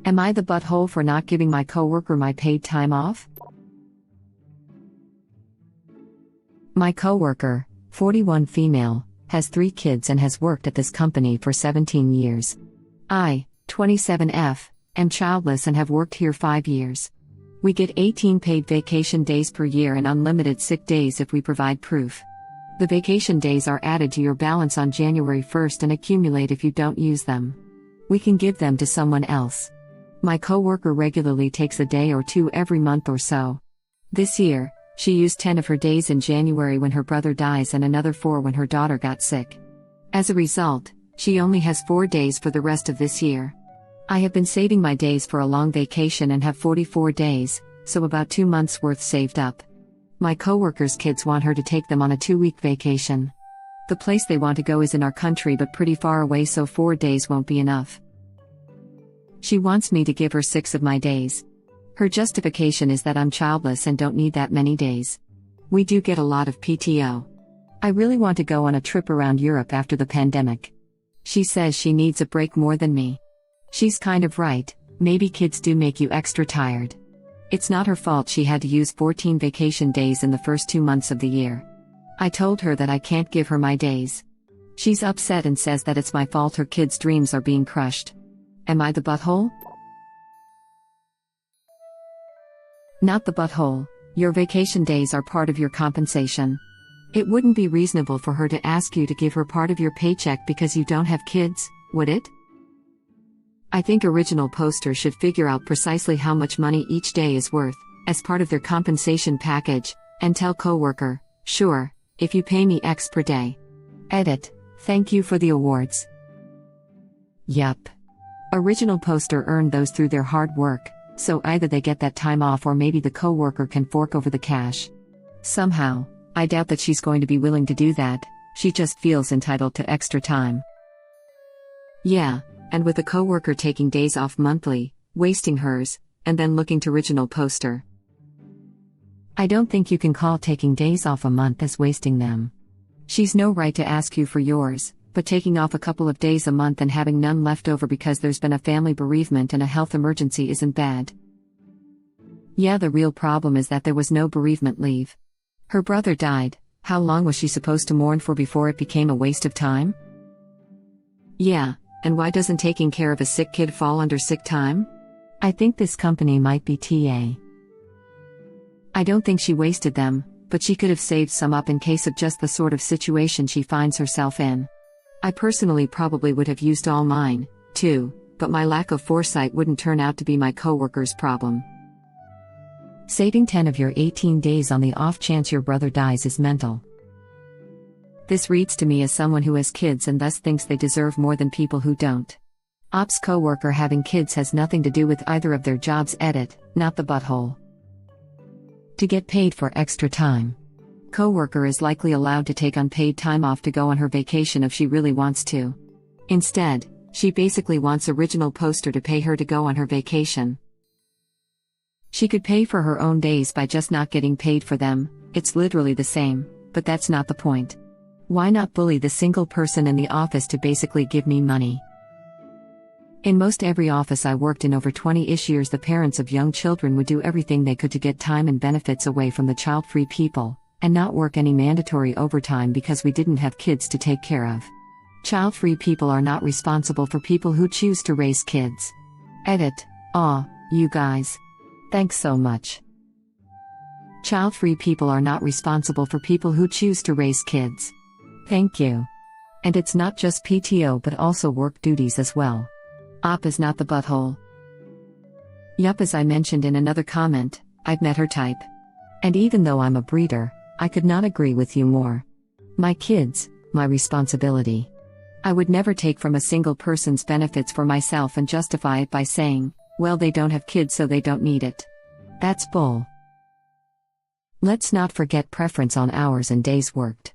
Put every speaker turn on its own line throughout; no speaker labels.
Am I the butthole for not giving my coworker my paid time off? My coworker, 41 female, has 3 kids and has worked at this company for 17 years. I, 27F, am childless and have worked here 5 years. We get 18 paid vacation days per year and unlimited sick days if we provide proof. The vacation days are added to your balance on January 1st and accumulate if you don't use them. We can give them to someone else. My coworker regularly takes a day or 2 every month or so. This year, she used 10 of her days in January when her brother dies and another 4 when her daughter got sick. As a result, she only has 4 days for the rest of this year. I have been saving my days for a long vacation and have 44 days, so about 2 months worth saved up. My coworker's kids want her to take them on a 2-week vacation. The place they want to go is in our country but pretty far away, so 4 days won't be enough. She wants me to give her 6 of my days. Her justification is that I'm childless and don't need that many days. We do get a lot of PTO. I really want to go on a trip around Europe after the pandemic. She says she needs a break more than me. She's kind of right, maybe kids do make you extra tired. It's not her fault she had to use 14 vacation days in the first 2 months of the year. I told her that I can't give her my days. She's upset and says that it's my fault her kids' dreams are being crushed. Am I the butthole? Not the butthole. Your vacation days are part of your compensation. It wouldn't be reasonable for her to ask you to give her part of your paycheck because you don't have kids, would it? I think original posters should figure out precisely how much money each day is worth, as part of their compensation package, and tell coworker, sure, if you pay me X per day. Edit, thank you for the awards. Yup. Original poster earned those through their hard work, so either they get that time off or maybe the coworker can fork over the cash. Somehow, I doubt that she's going to be willing to do that, she just feels entitled to extra time. Yeah, and with a coworker taking days off monthly, wasting hers, and then looking to original poster. I don't think you can call taking days off a month as wasting them. She's no right to ask you for yours, but taking off a couple of days a month and having none left over because there's been a family bereavement and a health emergency isn't bad. Yeah, the real problem is that there was no bereavement leave. Her brother died, how long was she supposed to mourn for before it became a waste of time? Yeah, and why doesn't taking care of a sick kid fall under sick time? I think this company might be TA. I don't think she wasted them, but she could have saved some up in case of just the sort of situation she finds herself in. I personally probably would have used all mine, too, but my lack of foresight wouldn't turn out to be my coworker's problem. Saving 10 of your 18 days on the off chance your brother dies is mental. This reads to me as someone who has kids and thus thinks they deserve more than people who don't. Ops coworker having kids has nothing to do with either of their jobs. Edit, not the butthole. To get paid for extra time. Coworker is likely allowed to take unpaid time off to go on her vacation if she really wants to. Instead, she basically wants original poster to pay her to go on her vacation. She could pay for her own days by just not getting paid for them, it's literally the same, but that's not the point. Why not bully the single person in the office to basically give me money? In most every office I worked in over 20-ish years, the parents of young children would do everything they could to get time and benefits away from the child-free people, and not work any mandatory overtime because we didn't have kids to take care of. Child-free people are not responsible for people who choose to raise kids. Edit, aw, you guys. Thanks so much. Child-free people are not responsible for people who choose to raise kids. Thank you. And it's not just PTO but also work duties as well. Op is not the butthole. Yup, as I mentioned in another comment, I've met her type. And even though I'm a breeder, I could not agree with you more. My kids, my responsibility. I would never take from a single person's benefits for myself and justify it by saying, well, they don't have kids so they don't need it. That's bull. Let's not forget preference on hours and days worked.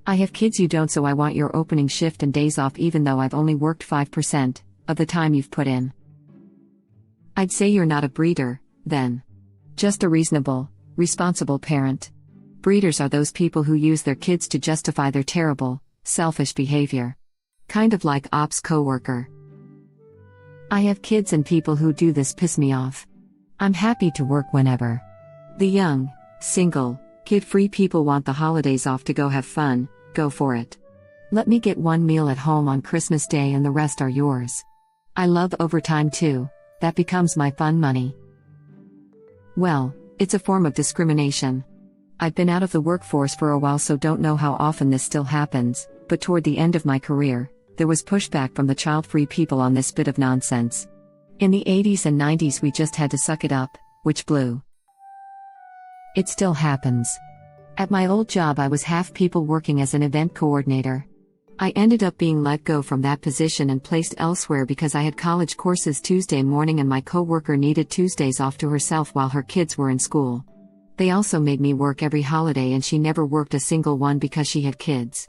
I have kids, you don't, so I want your opening shift and days off even though I've only worked 5% of the time you've put in. I'd say you're not a breeder, then. Just a reasonable, responsible parent. Breeders are those people who use their kids to justify their terrible, selfish behavior. Kind of like ops coworker. I have kids and people who do this piss me off. I'm happy to work whenever. The young, single, kid-free people want the holidays off to go have fun, go for it. Let me get one meal at home on Christmas Day and the rest are yours. I love overtime too, that becomes my fun money. Well, it's a form of discrimination. I've been out of the workforce for a while, so don't know how often this still happens, but toward the end of my career, there was pushback from the child-free people on this bit of nonsense. In the 80s and 90s we just had to suck it up, which blew. It still happens. At my old job I was half people working as an event coordinator. I ended up being let go from that position and placed elsewhere because I had college courses Tuesday morning and my coworker needed Tuesdays off to herself while her kids were in school. They also made me work every holiday and she never worked a single one because she had kids.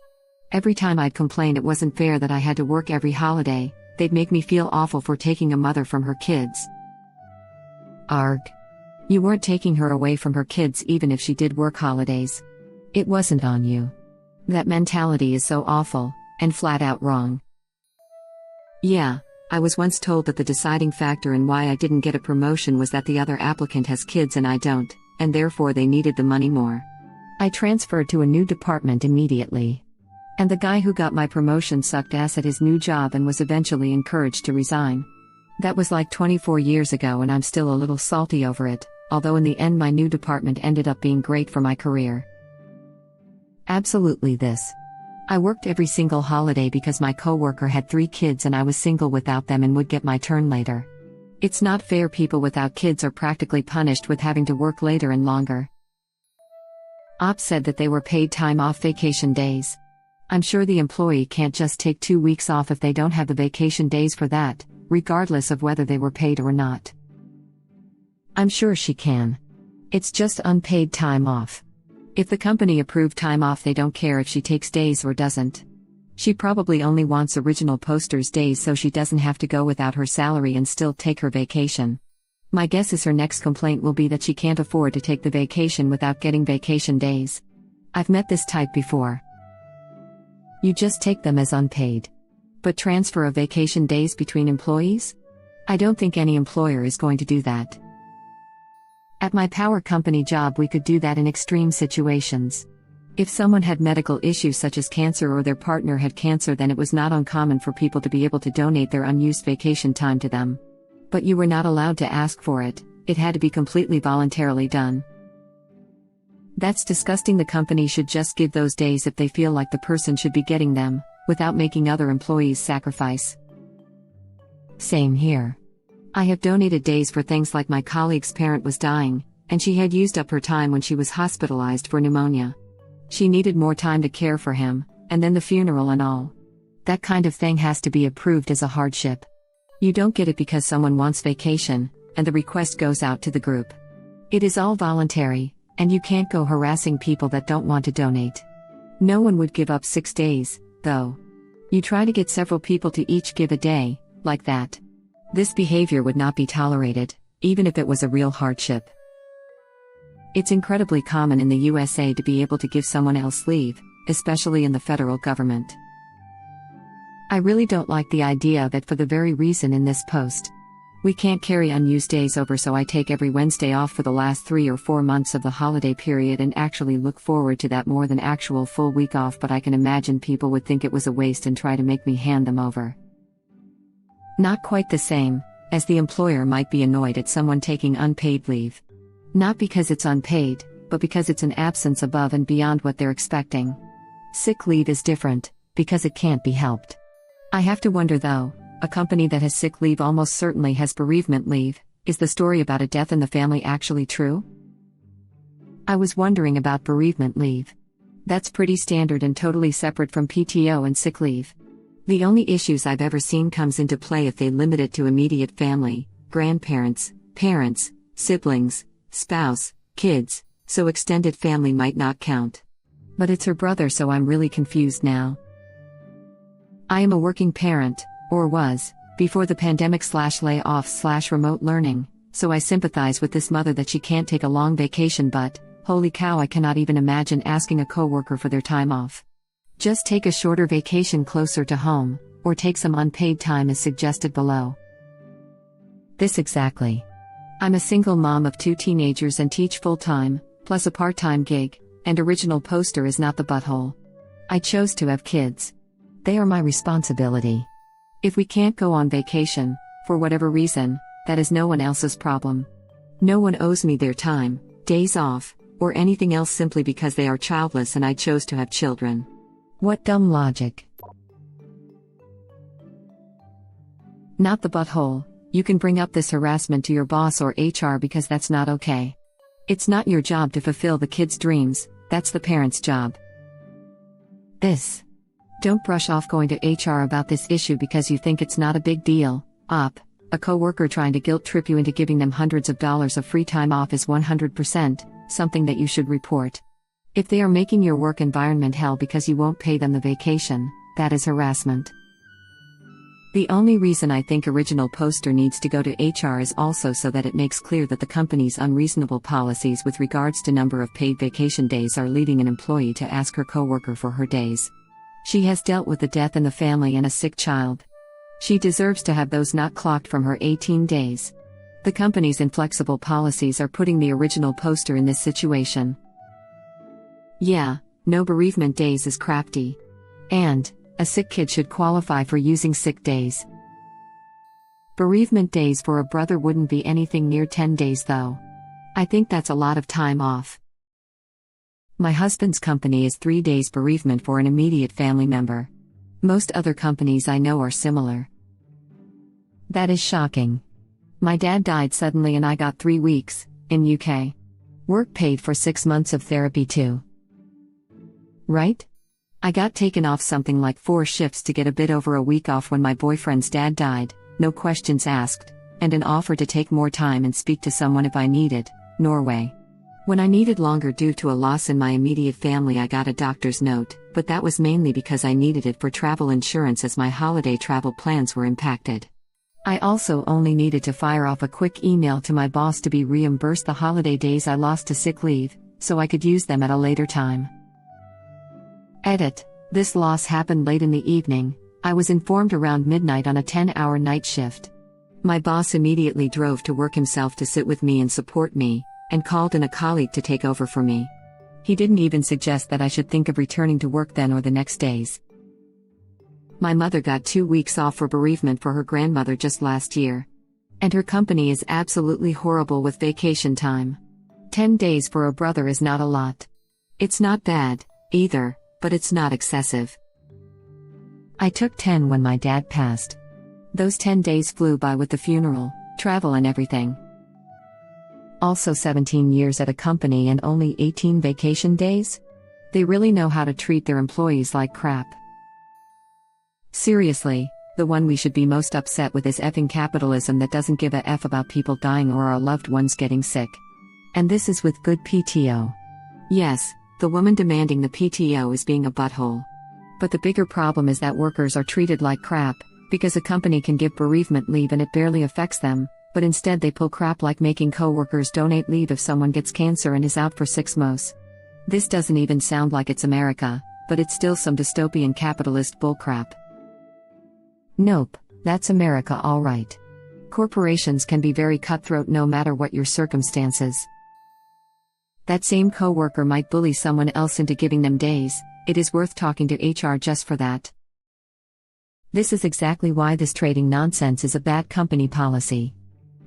Every time I'd complain it wasn't fair that I had to work every holiday, they'd make me feel awful for taking a mother from her kids. Arg. You weren't taking her away from her kids even if she did work holidays. It wasn't on you. That mentality is so awful, and flat out wrong. Yeah, I was once told that the deciding factor in why I didn't get a promotion was that the other applicant has kids and I don't, and therefore they needed the money more. I transferred to a new department immediately. And the guy who got my promotion sucked ass at his new job and was eventually encouraged to resign. That was like 24 years ago and I'm still a little salty over it, although in the end my new department ended up being great for my career. Absolutely this. I worked every single holiday because my coworker had 3 kids and I was single without them and would get my turn later. It's not fair. People without kids are practically punished with having to work later and longer. Ops said that they were paid time off vacation days. I'm sure the employee can't just take 2 weeks off if they don't have the vacation days for that, regardless of whether they were paid or not. I'm sure she can. It's just unpaid time off. If the company approved time off, they don't care if she takes days or doesn't. She probably only wants original posters days so she doesn't have to go without her salary and still take her vacation. My guess is her next complaint will be that she can't afford to take the vacation without getting vacation days. I've met this type before. You just take them as unpaid. But transfer of vacation days between employees? I don't think any employer is going to do that. At my power company job we could do that in extreme situations. If someone had medical issues such as cancer or their partner had cancer, then it was not uncommon for people to be able to donate their unused vacation time to them. But you were not allowed to ask for it, it had to be completely voluntarily done. That's disgusting. The company should just give those days if they feel like the person should be getting them, without making other employees sacrifice. Same here. I have donated days for things like my colleague's parent was dying, and she had used up her time when she was hospitalized for pneumonia. She needed more time to care for him, and then the funeral and all. That kind of thing has to be approved as a hardship. You don't get it because someone wants vacation, and the request goes out to the group. It is all voluntary, and you can't go harassing people that don't want to donate. No one would give up 6 days, though. You try to get several people to each give a day, like that. This behavior would not be tolerated, even if it was a real hardship. It's incredibly common in the USA to be able to give someone else leave, especially in the federal government. I really don't like the idea of it for the very reason in this post. We can't carry unused days over, so I take every Wednesday off for the last 3 or 4 months of the holiday period and actually look forward to that more than actual full week off, but I can imagine people would think it was a waste and try to make me hand them over. Not quite the same, as the employer might be annoyed at someone taking unpaid leave. Not because it's unpaid, but because it's an absence above and beyond what they're expecting. Sick leave is different, because it can't be helped. I have to wonder though, a company that has sick leave almost certainly has bereavement leave. Is the story about a death in the family actually true? I was wondering about bereavement leave. That's pretty standard and totally separate from PTO and sick leave. The only issues I've ever seen comes into play if they limit it to immediate family, grandparents, parents, siblings, spouse, kids, so extended family might not count. But it's her brother, so I'm really confused now. I am a working parent, or was, before the pandemic/layoffs/remote learning, so I sympathize with this mother that she can't take a long vacation, but, holy cow, I cannot even imagine asking a coworker for their time off. Just take a shorter vacation closer to home, or take some unpaid time as suggested below. This exactly. I'm a single mom of 2 teenagers and teach full-time, plus a part-time gig, and original poster is not the butthole. I chose to have kids. They are my responsibility. If we can't go on vacation, for whatever reason, that is no one else's problem. No one owes me their time, days off, or anything else simply because they are childless and I chose to have children. What dumb logic. Not the butthole. You can bring up this harassment to your boss or HR because that's not okay. It's not your job to fulfill the kids' dreams, that's the parents' job. This. Don't brush off going to HR about this issue because you think it's not a big deal. A coworker trying to guilt trip you into giving them hundreds of dollars of free time off is 100% something that you should report. If they are making your work environment hell because you won't pay them the vacation, that is harassment. The only reason I think original poster needs to go to HR is also so that it makes clear that the company's unreasonable policies with regards to number of paid vacation days are leading an employee to ask her coworker for her days. She has dealt with the death in the family and a sick child. She deserves to have those not clocked from her 18 days. The company's inflexible policies are putting the original poster in this situation. Yeah, no bereavement days is crafty. And a sick kid should qualify for using sick days. Bereavement days for a brother wouldn't be anything near 10 days though. I think that's a lot of time off. My husband's company is 3 days bereavement for an immediate family member. Most other companies I know are similar. That is shocking. My dad died suddenly and I got 3 weeks, in UK. Work paid for 6 months of therapy too. Right? I got taken off something like 4 shifts to get a bit over a week off when my boyfriend's dad died, no questions asked, and an offer to take more time and speak to someone if I needed, Norway. When I needed longer due to a loss in my immediate family I got a doctor's note, but that was mainly because I needed it for travel insurance as my holiday travel plans were impacted. I also only needed to fire off a quick email to my boss to be reimbursed the holiday days I lost to sick leave, so I could use them at a later time. Edit. This loss happened late in the evening. I was informed around midnight on a 10-hour night shift. My boss immediately drove to work himself to sit with me and support me, and called in a colleague to take over for me. He didn't even suggest that I should think of returning to work then or the next days. My mother got 2 weeks off for bereavement for her grandmother just last year. And her company is absolutely horrible with vacation time. 10 days for a brother is not a lot. It's not bad, either, but it's not excessive. I took 10 when my dad passed. Those 10 days flew by with the funeral, travel and everything. Also 17 years at a company and only 18 vacation days? They really know how to treat their employees like crap. Seriously, the one we should be most upset with is effing capitalism that doesn't give a F about people dying or our loved ones getting sick. And this is with good PTO. Yes, the woman demanding the PTO is being a butthole. But the bigger problem is that workers are treated like crap, because a company can give bereavement leave and it barely affects them, but instead they pull crap like making coworkers donate leave if someone gets cancer and is out for 6 months. This doesn't even sound like it's America, but it's still some dystopian capitalist bullcrap. Nope, that's America all right. Corporations can be very cutthroat no matter what your circumstances. That same coworker might bully someone else into giving them days. It is worth talking to HR just for that. This is exactly why this trading nonsense is a bad company policy.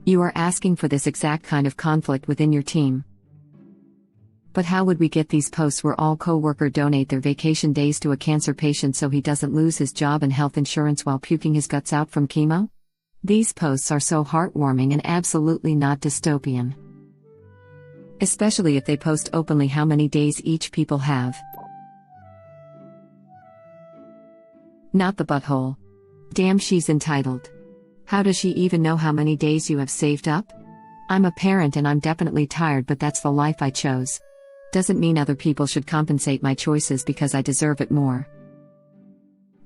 You are asking for this exact kind of conflict within your team. But how would we get these posts where all coworker donate their vacation days to a cancer patient so he doesn't lose his job and health insurance while puking his guts out from chemo? These posts are so heartwarming and absolutely not dystopian. Especially if they post openly how many days each people have. Not the butthole. Damn, she's entitled. How does she even know how many days you have saved up? I'm a parent and I'm definitely tired, but that's the life I chose. Doesn't mean other people should compensate my choices because I deserve it more.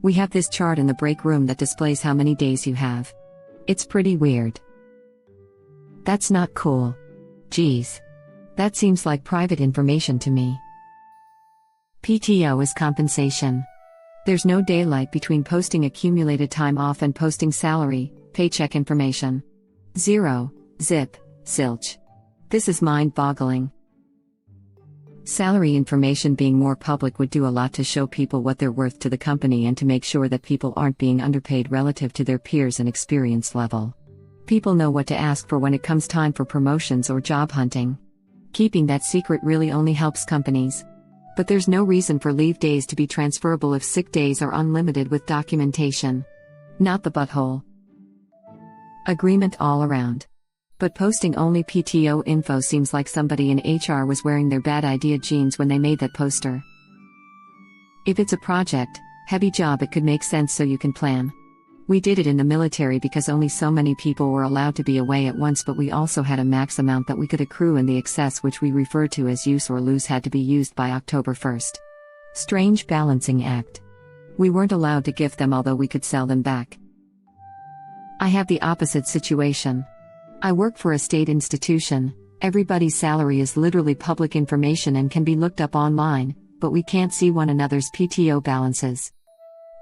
We have this chart in the break room that displays how many days you have. It's pretty weird. That's not cool. Geez. That seems like private information to me. PTO is compensation. There's no daylight between posting accumulated time off and posting salary, paycheck information. 0. Zip. Zilch. This is mind-boggling. Salary information being more public would do a lot to show people what they're worth to the company and to make sure that people aren't being underpaid relative to their peers and experience level. People know what to ask for when it comes time for promotions or job hunting. Keeping that secret really only helps companies. But there's no reason for leave days to be transferable if sick days are unlimited with documentation. Not the butthole. Agreement all around. But posting only PTO info seems like somebody in HR was wearing their bad idea jeans when they made that poster. If it's a project, heavy job, it could make sense so you can plan. We did it in the military because only so many people were allowed to be away at once, but we also had a max amount that we could accrue, and the excess, which we refer to as use or lose, had to be used by October 1st. Strange balancing act. We weren't allowed to gift them, although we could sell them back. I have the opposite situation. I work for a state institution. Everybody's salary is literally public information and can be looked up online, but we can't see one another's PTO balances.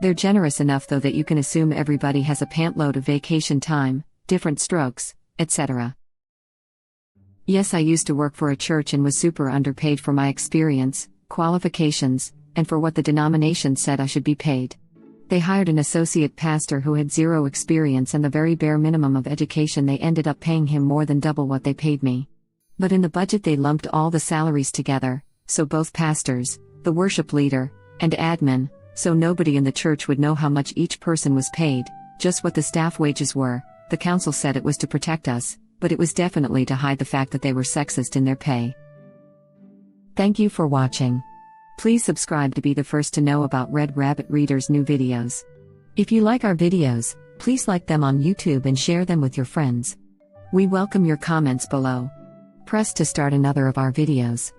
They're generous enough though that you can assume everybody has a pantload of vacation time, different strokes, etc. Yes, I used to work for a church and was super underpaid for my experience, qualifications, and for what the denomination said I should be paid. They hired an associate pastor who had zero experience and the very bare minimum of education. They ended up paying him more than double what they paid me. But in the budget they lumped all the salaries together, so both pastors, the worship leader, and admin, so nobody in the church would know how much each person was paid, just what the staff wages were. The council said it was to protect us, but it was definitely to hide the fact that they were sexist in their pay. Thank you for watching. Please subscribe to be the first to know about Red Rabbit Reader's new videos. If you like our videos, please like them on YouTube and share them with your friends. We welcome your comments below. Press to start another of our videos.